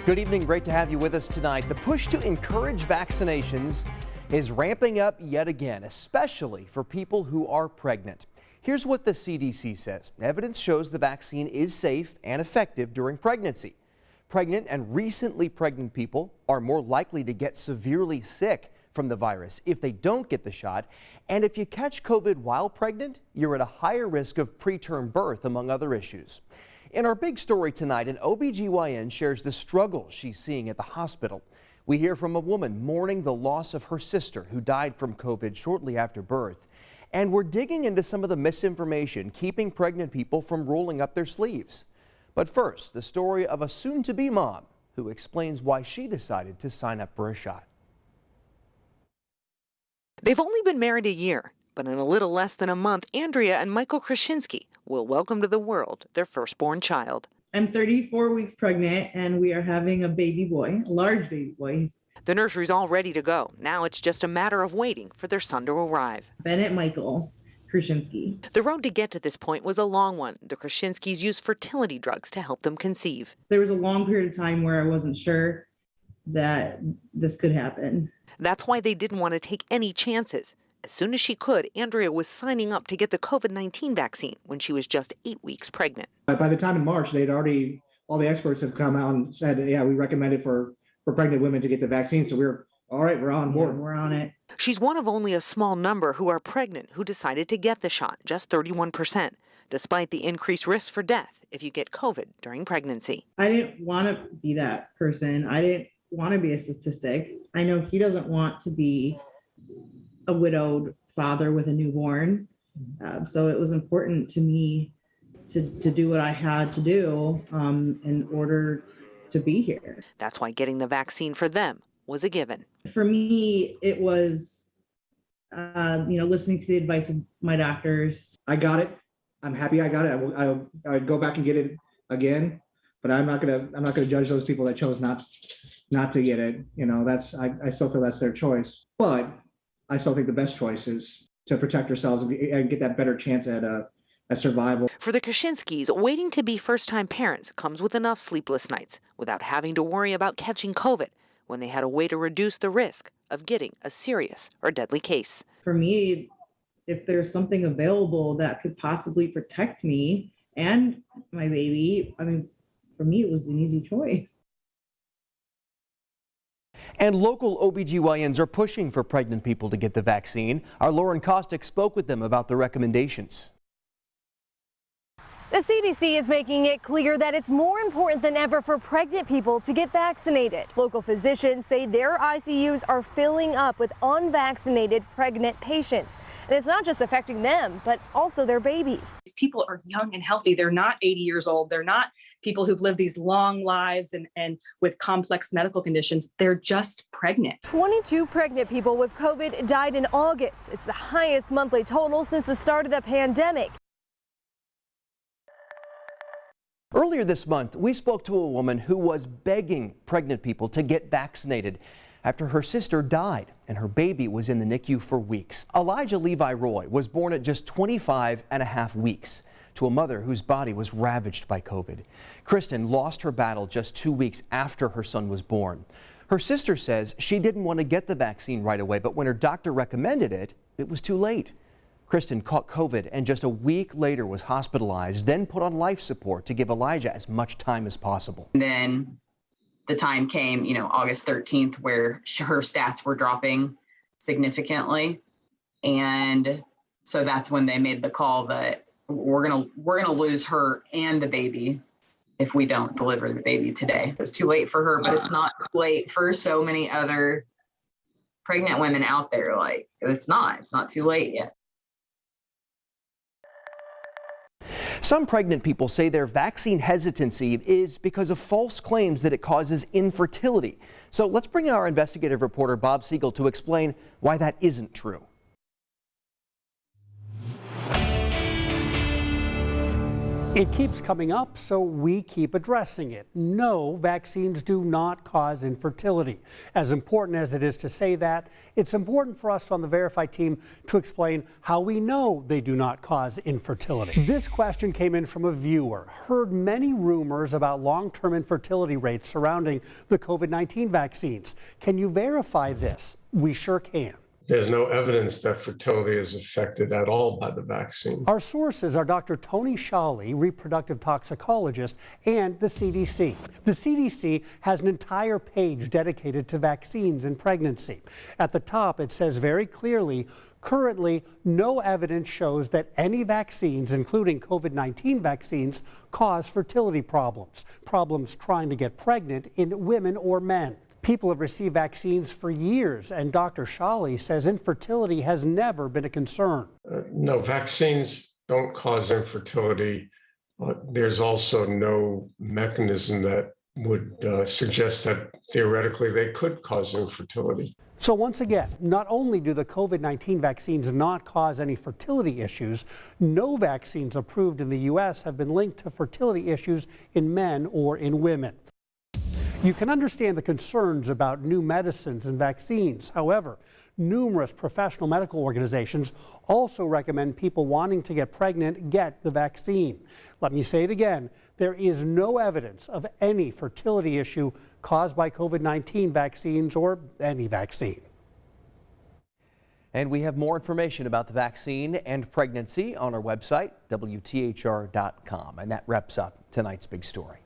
Good evening. Great to have you with us tonight. The push to encourage vaccinations is ramping up yet again, especially for people who are pregnant. Here's what the CDC says. Evidence shows the vaccine is safe and effective during pregnancy. Pregnant and recently pregnant people are more likely to get severely sick from the virus if they don't get the shot. And if you catch COVID while pregnant, you're at a higher risk of preterm birth, among other issues. In our big story tonight, an OBGYN shares the struggles she's seeing at the hospital. We hear from a woman mourning the loss of her sister who died from COVID shortly after birth. And we're digging into some of the misinformation keeping pregnant people from rolling up their sleeves. But first, the story of a soon-to-be mom who explains why she decided to sign up for a shot. They've only been married a year, but in a little less than a month, Andrea and Michael Krasinski will welcome to the world their firstborn child. I'm 34 weeks pregnant and we are having a baby boy, a large baby boy. The nursery's all ready to go. Now it's just a matter of waiting for their son to arrive. Bennett Michael Krasinski. The road to get to this point was a long one. The Krasinskis used fertility drugs to help them conceive. There was a long period of time where I wasn't sure that this could happen. That's why they didn't want to take any chances. As soon as she could, Andrea was signing up to get the COVID-19 vaccine when she was just 8 weeks pregnant. By the time in March, all the experts have come out and said, yeah, we recommend it for pregnant women to get the vaccine. So we're all right, we're on board. Yeah, we're on it. She's one of only a small number who are pregnant who decided to get the shot, just 31%, despite the increased risk for death if you get COVID during pregnancy. I didn't want to be that person. I didn't want to be a statistic. I know he doesn't want to be a widowed father with a newborn. So it was important to me to do what I had to do in order to be here. That's why getting the vaccine for them was a given. For me, it was, listening to the advice of my doctors. I got it. I'm happy I got it. I would go back and get it again, but I'm not gonna judge those people that chose not to get it. I still feel that's their choice, but I still think the best choice is to protect ourselves and get that better chance at survival. For the Krasinskis, waiting to be first-time parents comes with enough sleepless nights without having to worry about catching COVID when they had a way to reduce the risk of getting a serious or deadly case. For me, if there's something available that could possibly protect me and my baby, for me, it was an easy choice. And local OBGYNs are pushing for pregnant people to get the vaccine. Our Lauren Kostick spoke with them about the recommendations. The CDC is making it clear that it's more important than ever for pregnant people to get vaccinated. Local physicians say their ICUs are filling up with unvaccinated pregnant patients. And it's not just affecting them, but also their babies. These people are young and healthy. They're not 80 years old. They're not people who've lived these long lives and with complex medical conditions. They're just pregnant. 22 pregnant people with COVID died in August. It's the highest monthly total since the start of the pandemic. Earlier this month, we spoke to a woman who was begging pregnant people to get vaccinated after her sister died and her baby was in the NICU for weeks. Elijah Levi Roy was born at just 25 and a half weeks to a mother whose body was ravaged by COVID. Kristen lost her battle just 2 weeks after her son was born. Her sister says she didn't want to get the vaccine right away, but when her doctor recommended it, it was too late. Kristen caught COVID and just a week later was hospitalized, then put on life support to give Elijah as much time as possible. And then the time came, August 13th, where her stats were dropping significantly. And so that's when they made the call that we're gonna lose her and the baby if we don't deliver the baby today. It was too late for her, but it's not too late for so many other pregnant women out there. It's not too late yet. Some pregnant people say their vaccine hesitancy is because of false claims that it causes infertility. So let's bring in our investigative reporter Bob Siegel to explain why that isn't true. It keeps coming up, so we keep addressing it. No, vaccines do not cause infertility. As important as it is to say that, it's important for us on the Verify team to explain how we know they do not cause infertility. This question came in from a viewer. Heard many rumors about long-term infertility rates surrounding the COVID-19 vaccines. Can you verify this? We sure can. There's no evidence that fertility is affected at all by the vaccine. Our sources are Dr. Tony Shawley, reproductive toxicologist, and the CDC. The CDC has an entire page dedicated to vaccines and pregnancy. At the top, it says very clearly, currently, no evidence shows that any vaccines, including COVID-19 vaccines, cause fertility problems trying to get pregnant in women or men. People have received vaccines for years, and Dr. Shawley says infertility has never been a concern. No, vaccines don't cause infertility. There's also no mechanism that would suggest that theoretically they could cause infertility. So once again, not only do the COVID-19 vaccines not cause any fertility issues, no vaccines approved in the U.S. have been linked to fertility issues in men or in women. You can understand the concerns about new medicines and vaccines. However, numerous professional medical organizations also recommend people wanting to get pregnant get the vaccine. Let me say it again. There is no evidence of any fertility issue caused by COVID-19 vaccines or any vaccine. And we have more information about the vaccine and pregnancy on our website, WTHR.com. And that wraps up tonight's big story.